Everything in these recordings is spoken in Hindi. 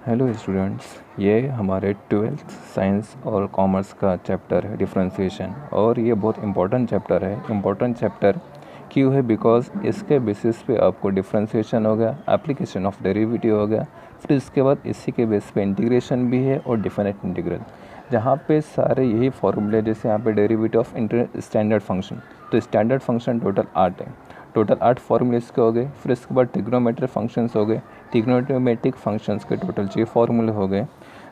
हेलो स्टूडेंट्स, ये हमारे ट्वेल्थ साइंस और कॉमर्स का चैप्टर है डिफरेंशिएशन। और ये बहुत इंपॉर्टेंट चैप्टर है। इंपॉर्टेंट चैप्टर क्यों है? बिकॉज इसके बेसिस पे आपको डिफरेंशिएशन हो गया, एप्लीकेशन ऑफ डेरिवेटिव हो गया, फिर इसके बाद इसी के बेस पे इंटीग्रेशन भी है और डिफिनेट इंटीग्रल, जहाँ पे सारे यही फॉर्मूले, जैसे यहाँ पे डेरिवेटिव ऑफ स्टैंडर्ड फंक्शन, तो स्टैंडर्ड फंक्शन टोटल 8 है। टोटल 8 फॉर्मूले इसके हो गए। फिर इसके बाद ट्रिग्नोमेट्रिक फंक्शंस हो गए। ट्रिग्नोमेट्रिक फंक्शंस के टोटल 6 फॉर्मूले हो गए।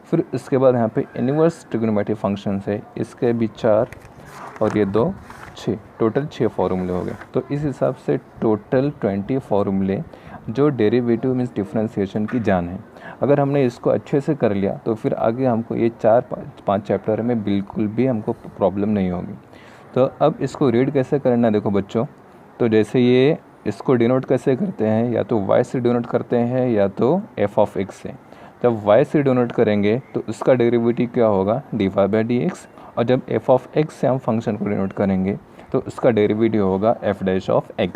फिर इसके बाद यहाँ पे इनवर्स ट्रिग्नोमेट्रिक फंक्शंस है, इसके भी 4 और ये 2 6, टोटल 6 फॉर्मूले हो गए। तो इस हिसाब से टोटल 20 फॉर्मूले जो डेरिवेटिव मीन्स डिफरेंशिएशन की जान है। अगर हमने इसको अच्छे से कर लिया तो फिर आगे हमको ये 4-5 चैप्टर में बिल्कुल भी हमको प्रॉब्लम नहीं होगी। तो अब इसको रीड कैसे करना, देखो बच्चों। तो जैसे ये इसको डिनोट कैसे करते हैं, या तो y से डिनोट करते हैं या तो f ऑफ x से। जब y से डिनोट करेंगे तो उसका डेरिवेटिव क्या होगा, dy/dx। और जब f ऑफ x से हम फंक्शन को डिनोट करेंगे तो उसका डेरिवेटिव होगा f' ऑफ x।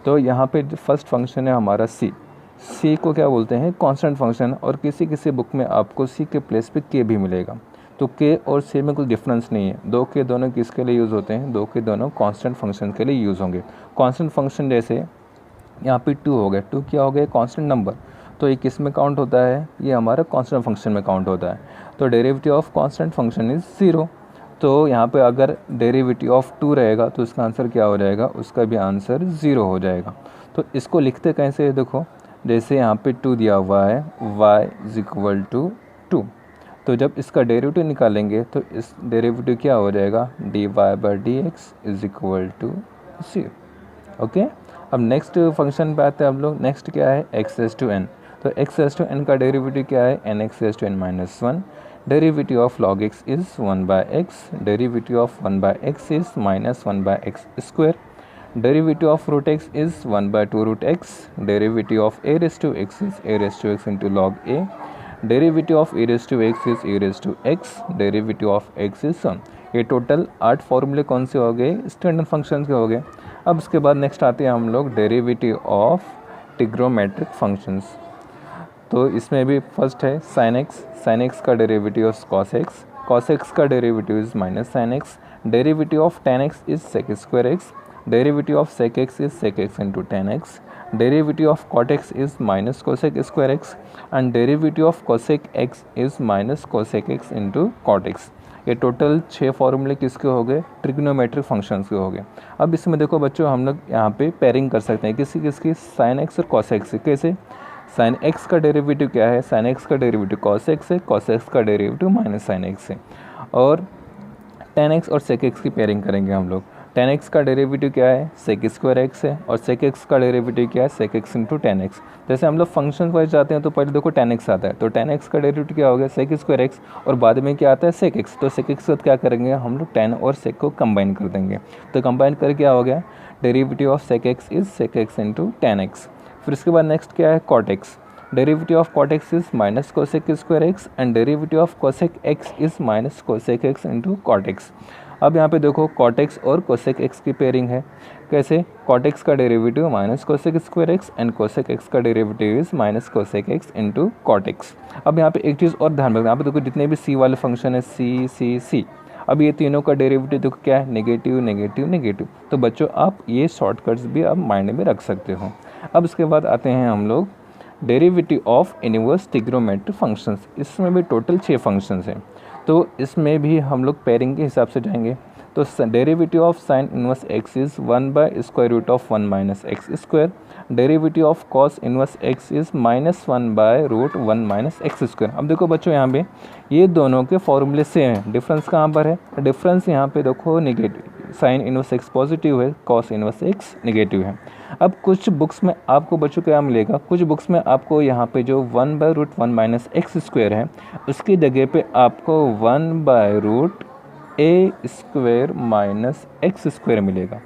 तो यहाँ पे जो फर्स्ट फंक्शन है हमारा c को क्या बोलते हैं, कांस्टेंट फंक्शन। और किसी किसी बुक में आपको c के प्लेस पे k भी मिलेगा। तो k और c में कुछ डिफरेंस नहीं है। दो के दोनों किसके लिए यूज़ होते हैं, दो के दोनों कांस्टेंट फंक्शन के लिए यूज़ होंगे। कांस्टेंट फंक्शन जैसे यहाँ पे 2 हो गया, 2 क्या हो गया, कांस्टेंट नंबर। तो ये किस में काउंट होता है, ये हमारा कांस्टेंट फंक्शन में काउंट होता है। तो derivative of constant function is 0। तो यहाँ पे अगर डेरिवेटिव ऑफ 2 रहेगा तो इसका आंसर क्या हो जाएगा, उसका भी आंसर 0 हो जाएगा। तो इसको लिखते कैसे है, देखो जैसे यहाँ पे 2 दिया हुआ है, y = 2। तो जब इसका डेरिवेटिव निकालेंगे तो इस डेरिवेटिव क्या हो जाएगा, dy/dx = 0। ओके। अब नेक्स्ट फंक्शन पे आते हैं हम लोग। नेक्स्ट क्या है, x⁻n। तो x⁻n का डेरिवेटिव क्या है, nx⁻n-1। Derivative of log x is 1/x। Derivative of 1/x is -1/x²। Derivative of √x is 1/2√x। Derivative of a⁻x is a⁻x into log a। Derivative of e⁻x is e⁻x। Derivative of x is 1। ये टोटल 8 फॉर्मूले कौन से हो गए, स्टैंडर्ड फंक्शंस के हो गए। अब उसके बाद नेक्स्ट आते हैं हम लोग डेरिवेटिव ऑफ ट्रिग्नोमेट्रिक फंक्शंस। तो इसमें भी फर्स्ट है sin x। sin x का derivative of cos x। cos x का derivative is -sin x। Derivative of tan x is sec²x। Derivative of sec x is sec x into tan x। Derivative of cot x is -cosec²x। And derivative of cosec x is -cosec x into cot x। ये टोटल 6 फॉर्मूले किसके हो गए, ट्रिग्नोमेट्रिक फंक्शंस के हो गए। अब इसमें देखो बच्चों, हम लोग यहाँ पे पेयरिंग कर सकते हैं किसी किसकी, sin x और cos x से। कैसे, sin x का डेरिवेटिव क्या है, sin x का डेरिवेटिव cos x है, cos x का डेरिवेटिव -sin x है। और tan x और sec x की पेयरिंग करेंगे हम लोग। tan x का डेरिवेटिव क्या है, sec²x है, और sec x का डेरिवेटिव क्या है, sec x into tan x। जैसे हम लोग फंक्शन वाइज जाते हैं तो पहले देखो tan x आता है, तो tan x का डेरिवेटिव क्या हो गया, sec²x। और बाद में क्या आता है, sec x। तो sec x के साथ क्या करेंगे हम लोग, tan और sec को कंबाइन कर देंगे। तो कंबाइन कर क्या हो गया, derivative of sec x is sec x into tan x। फिर इसके बाद नेक्स्ट क्या है, cot x। Derivative of cot x is -cosec²x and derivative of cosec x is -cosec x into cot x। अब यहाँ पे देखो cot x और cosec x की पेयरिंग है। कैसे, cot x का derivative -cosec² and cosec x का derivative is -cosec x into cot x। अब यहाँ पे एक चीज़ और ध्यान रखना, यहाँ पे देखो जितने भी c वाले फंक्शन है, c। अब ये तीनों का डेरिवेटिव देखो क्या है, नेगेटिव नेगेटिव नेगेटिव। तो बच्चों आप ये शॉर्टकट्स भी आप माइंड में रख सकते हो। अब इसके बाद आते हैं हम लोग derivative of inverse trigonometric functions. इसमें भी टोटल 6 फंक्शंस हैं। तो इसमें भी हम लोग पेयरिंग के हिसाब से जाएंगे। तो derivative of sin inverse x is 1/√1 - x²। Derivative of cos inverse x is -1/√1 - x²। अब देखो बच्चों, यहाँ पे ये दोनों के फॉर्मूले सेम हैं। डिफरेंस कहाँ पर है, डिफरेंस यहाँ पे देखो negative, sin inverse x positive है, cos इनवर्स x नेगेटिव है। अब कुछ बुक्स में आपको बच्चों क्या मिलेगा, कुछ बुक्स में आपको यहाँ पे जो 1/√1 - x² है, उसकी जगह पे आपको 1/√a² - x² मिलेगा।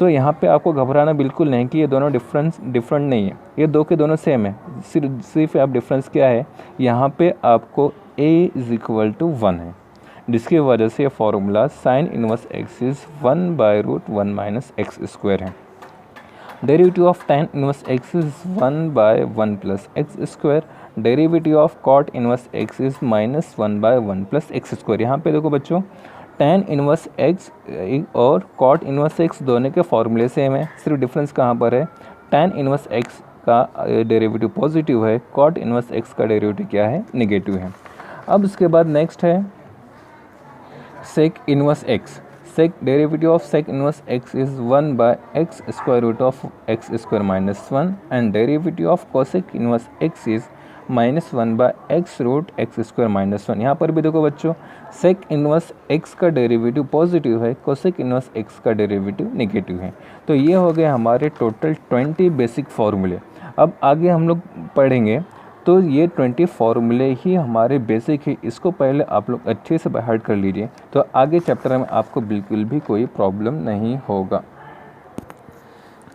तो यहाँ पे आपको घबराना बिल्कुल नहीं कि ये दोनों डिफरेंट नहीं है, ये दो के दोनों सेम है। सिर्फ आप डिफरेंस क्या है, यहाँ पे आपको a = 1 है, जिसकी वजह से ये formula sin inverse x is 1/√1 - x² है। Derivative of tan inverse x is 1/1 plus x square, derivative of cot inverse x is -1/1 plus x square. यहाँ पे देखो बच्चों tan इनवर्स x और cot इनवर्स x दोनों के फॉर्मूले सेम है, सिर्फ डिफरेंस कहाँ पर है, tan इनवर्स x का डेरिवेटिव पॉजिटिव है, cot इनवर्स x का डेरिवेटिव क्या है, नेगेटिव है। अब उसके बाद नेक्स्ट है sec inverse x। sec derivative of sec inverse x is 1/x square root of x square minus 1 and derivative of cosec inverse x is -1/x root x square minus 1। यहाँ पर भी देखो बच्चों sec इनवर्स x का डेरिवेटिव पॉजिटिव है, cosec इनवर्स x का डेरिवेटिव नेगेटिव है। तो ये हो गए हमारे टोटल 20 बेसिक फार्मूले। अब आगे हम लोग पढ़ेंगे तो ये 20 फार्मूले ही हमारे बेसिक है, इसको पहले आप लोग अच्छे से बाय हार्ट कर लीजिए, तो आगे चैप्टर में आपको बिल्कुल भी कोई प्रॉब्लम नहीं होगा।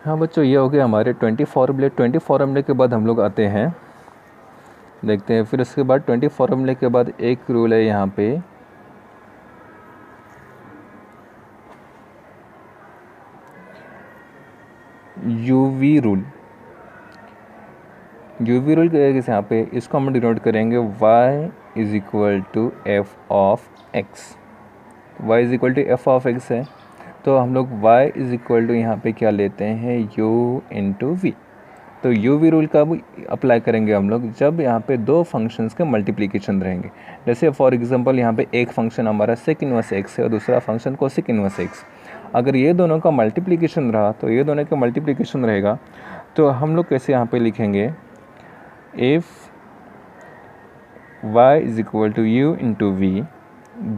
हाँ बच्चों, ये हो गए हमारे 20 फार्मूले। 20 फार्मूले के बाद हम लोग आते हैं, देखते हैं फिर उसके बाद 20 फार्मूले के बाद एक रूल है यहाँ पे, यूवी रूल। यूवी रूल किस यहाँ पे, इसको हम डिनोट करेंगे y is equal to f of x. y is equal to f of x है, तो हम लोग y इज इक्वल टू यहाँ पे क्या लेते हैं, u इंटू वी। तो यूवी रूल कब अप्लाई करेंगे हम लोग, जब यहाँ पे दो फंक्शंस के मल्टीप्लिकेशन रहेंगे। जैसे फॉर एग्जांपल यहाँ पे एक फंक्शन हमारा सेक इनवर्स एक्स है और दूसरा फंक्शन कोसेक इनवर्स एक्स। अगर ये दोनों का मल्टीप्लिकेशन रहा तो ये दोनों का मल्टीप्लिकेशन रहेगा, तो हम लोग कैसे यहाँ पे लिखेंगे, if y is equal to u into v,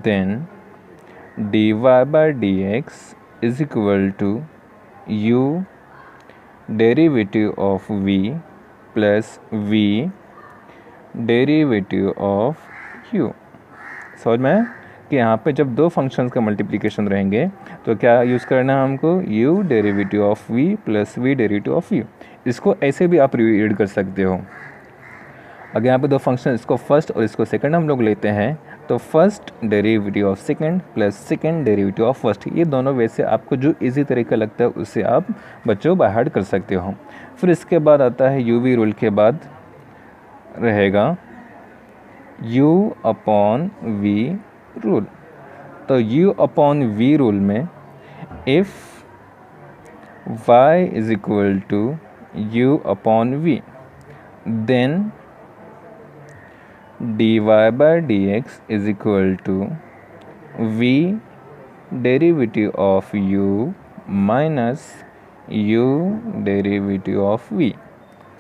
then dy by dx is equal to u derivative of v plus v derivative of u। समझ में कि यहाँ पे जब दो फंक्शंस का मल्टीप्लिकेशन रहेंगे तो क्या यूज़ करना है हमको, u derivative of v plus v derivative of u। इसको ऐसे भी आप रीड कर सकते हो। अगर यहाँ पे दो फंक्शन, इसको फर्स्ट और इसको सेकंड हम लोग लेते हैं, तो first derivative of second plus second derivative of first, ये दोनों वैसे आपको जो इजी तरीका लगता है उससे आप बच्चों बाय हार्ट कर सकते हो। फिर इसके बाद आता है यूवी रूल के बाद रहेगा u अपॉन वी रूल। तो u अपॉन वी रूल में if y is equal to u upon v, then dy by dx is equal to v derivative of u minus u derivative of v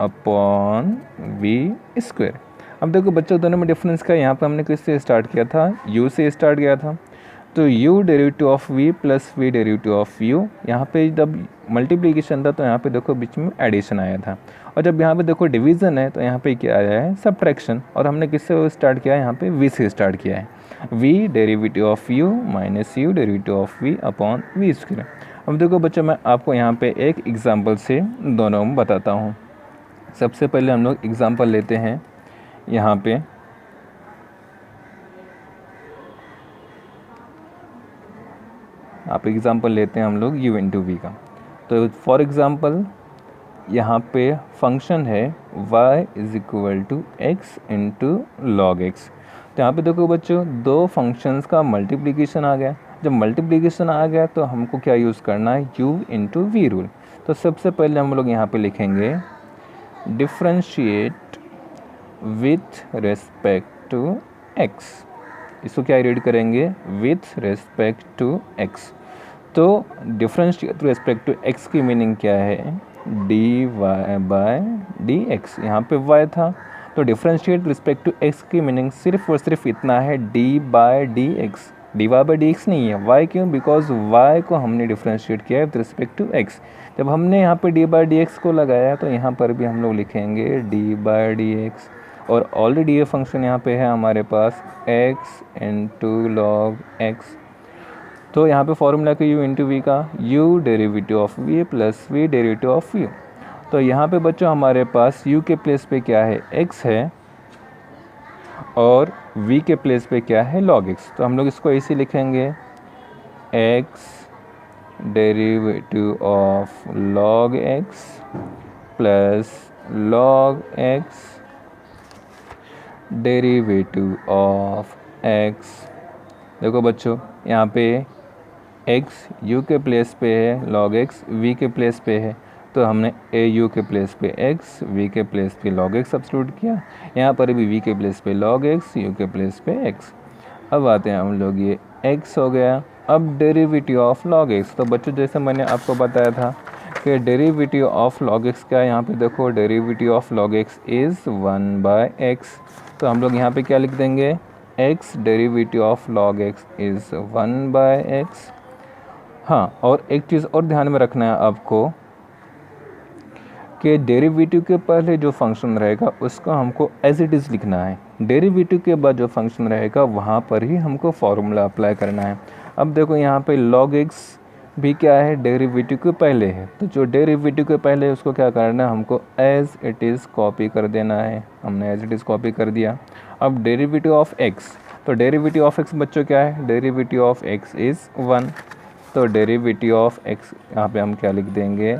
upon v square. अब देखो बच्चों दोनों में डिफरेंस का, यहाँ पे हमने किससे स्टार्ट किया था, u से स्टार्ट किया था, तो u derivative of v plus v derivative of u। यहाँ पे जब मल्टीप्लिकेशन था तो यहाँ पे देखो बीच में एडिशन आया था, और जब यहाँ पे देखो डिवीज़न है तो यहाँ पे क्या आया है, सब्ट्रैक्शन। और हमने किससे स्टार्ट किया है, यहाँ पे v से स्टार्ट किया है, v derivative of u minus u derivative of v upon v square. अब देखो बच्चों मैं आपको यहाँ पे एक एग्जांपल से दोनों में बताता हूँ। सबसे पहले हम लोग एग्जांपल लेते हैं, यहाँ पे आप एग्जांपल लेते हैं हम लोग u इंटू वी का। तो फॉर एग्जांपल यहाँ पे फंक्शन है y is equal to x into log x. तो यहाँ पे देखो बच्चों दो फंक्शंस का मल्टीप्लिकेशन आ गया। जब मल्टीप्लिकेशन आ गया तो हमको क्या यूज़ करना है, u इंटू वी रूल। तो सबसे पहले हम लोग यहाँ पे लिखेंगे differentiate with respect to x। इसको क्या रीड करेंगे, विथ रेस्पेक्ट टू x। तो differentiate with respect to x की मीनिंग क्या है, dy बाय dx। यहाँ पे y था तो डिफरेंशिएट रिस्पेक्ट टू x की मीनिंग सिर्फ और सिर्फ इतना है, d by dx। dy by dx नहीं है, y क्यों, बिकॉज y को हमने डिफरेंशिएट किया है विथ रिस्पेक्ट टू x। जब हमने यहाँ पे d बाय dx को लगाया तो यहाँ पर भी हम लोग लिखेंगे d बाय dx। और ऑलरेडी ये फंक्शन यहाँ पे है हमारे पास x इंटू लॉग x। तो यहाँ पे फॉर्मूला का u इंटू वी का, u derivative of v plus v derivative of u। तो यहाँ पे बच्चों हमारे पास u के प्लेस पे क्या है, x है, और v के प्लेस पे क्या है, log x। तो हम लोग इसको ऐसे लिखेंगे x derivative of log x plus log x derivative of x। देखो बच्चों, यहाँ पे x u के प्लेस पे है, log x v के प्लेस पे है, तो हमने a u के प्लेस पे x, v के प्लेस पे log x सब्स्टिट्यूट किया। यहाँ पर भी v के प्लेस पे log x, u के प्लेस पे x। अब आते हैं हम लोग, ये x हो गया। अब डेरिवेटिव ऑफ log x, तो बच्चों जैसे मैंने आपको बताया था कि डेरिवेटिव ऑफ log x क्या है, यहाँ पे देखो derivative of log x is 1/x। तो हम लोग यहाँ पे क्या लिख देंगे, x derivative of log x is 1/x। हाँ, और एक चीज़ और ध्यान में रखना है आपको कि डेरिवेटिव के पहले जो फंक्शन रहेगा उसका हमको एज इट इज़ लिखना है। डेरिवेटिव के बाद जो फंक्शन रहेगा वहाँ पर ही हमको फॉर्मूला अप्लाई करना है। अब देखो यहाँ पे log x भी क्या है, डेरिवेटिव के पहले है, तो जो डेरिवेटिव के पहले है उसको क्या करना है, हमको एज इट इज़ कॉपी कर देना है। हमने एज इट इज़ कॉपी कर दिया। अब डेरिवेटिव ऑफ x, तो डेरिवेटिव ऑफ x बच्चों क्या है, डेरिवेटिव ऑफ x इज़ 1। तो डेरिवेटिव ऑफ x यहाँ पे हम क्या लिख देंगे,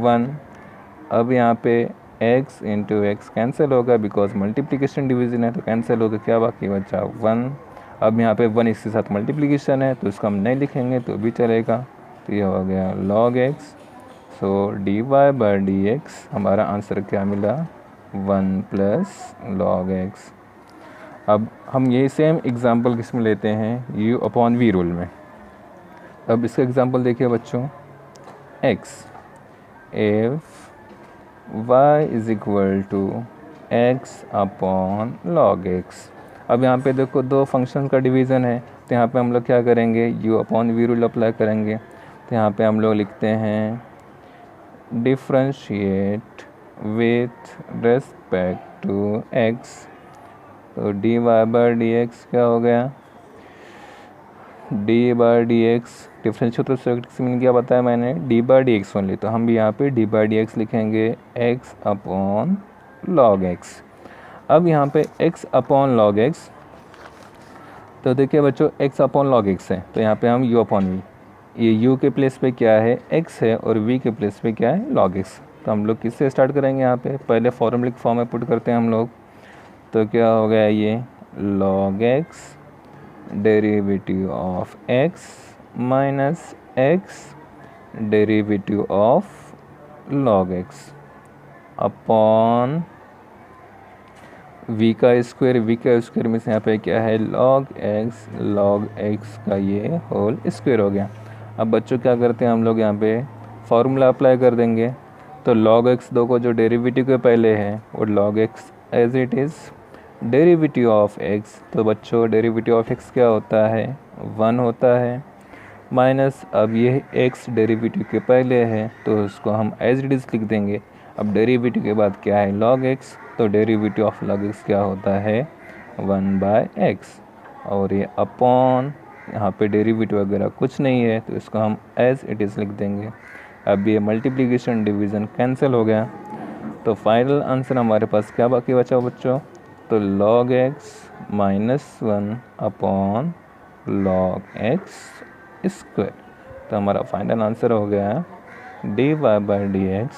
1। अब यहाँ पे x इंटू एक्स कैंसिल होगा, बिकॉज मल्टीप्लिकेशन डिवीज़न है, तो कैंसिल होगा, क्या बाकी बचा 1। अब यहाँ पे 1 इसके साथ मल्टीप्लिकेशन है, तो इसको हम नहीं लिखेंगे तो भी चलेगा। तो ये हो गया log x। सो dy/dx हमारा आंसर क्या मिला, 1 प्लस log x। अब हम ये सेम एग्जांपल किस में लेते हैं, u/v रूल में। अब इसका एग्जांपल देखिए बच्चों, x if y is equal to x/log x। अब यहाँ पे देखो दो फंक्शन का डिवीज़न है, तो यहाँ पे हम लोग क्या करेंगे, u/v रूल अप्लाई करेंगे। तो यहाँ पे हम लोग लिखते हैं differentiate with respect to x। तो dy/dx क्या हो गया, dy/dx डिफ्रेंशिएट मीन क्या बताया मैंने, dy/dx ओनली। तो हम भी यहाँ पे dy/dx लिखेंगे x/log x। अब यहाँ पे x/log x, तो देखिए बच्चों x/log x है, तो यहाँ पे हम u/v, ये u के प्लेस पे क्या है, x है, और v के प्लेस पे क्या है, log x। तो हम लोग किससे स्टार्ट करेंगे, यहाँ पे पहले फॉर्मूलिक फॉर्म में पुट करते हैं हम लोग। तो क्या हो गया, ये log x derivative of x minus x derivative of log x upon v का स्क्वायर में से यहाँ पे क्या है, log x का ये होल स्क्वायर हो गया। अब बच्चों क्या करते हैं हम लोग, यहाँ पे फार्मूला अप्लाई कर देंगे। तो log x दो को जो डेरिवेटिव के पहले है वो log x as it is derivative of x। तो बच्चों डेरिवेटिव ऑफ x क्या होता है, 1 होता है, माइनस अब ये x डेरिवेटिव के पहले है तो उसको हम एज इट इज़ लिख देंगे। अब डेरिवेटिव के बाद क्या है, log x, तो डेरिवेटिव ऑफ log x क्या होता है, 1/x। और ये अपॉन यहाँ पे डेरिवेटिव वगैरह कुछ नहीं है तो इसको हम एज इट इज़ लिख देंगे। अब ये मल्टीप्लिकेशन डिवीज़न कैंसिल हो गया, तो फाइनल आंसर हमारे पास क्या बाकी बचा बच्चों, तो log x minus 1 upon log x square. तो हमारा फाइनल आंसर हो गया dy/dx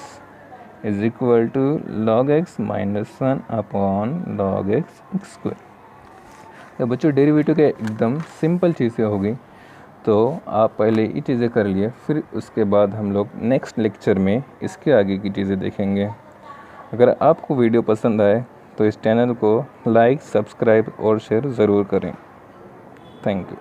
is equal to log x minus 1 upon log x square. तो बच्चों डेरिवेटिव के एकदम सिंपल चीज़ें हो गई, तो आप पहले ये चीज़ें कर लिए, फिर उसके बाद हम लोग नेक्स्ट लेक्चर में इसके आगे की चीज़ें देखेंगे। अगर आपको वीडियो पसंद आए तो इस चैनल को लाइक, सब्सक्राइब और शेयर ज़रूर करें। Thank you.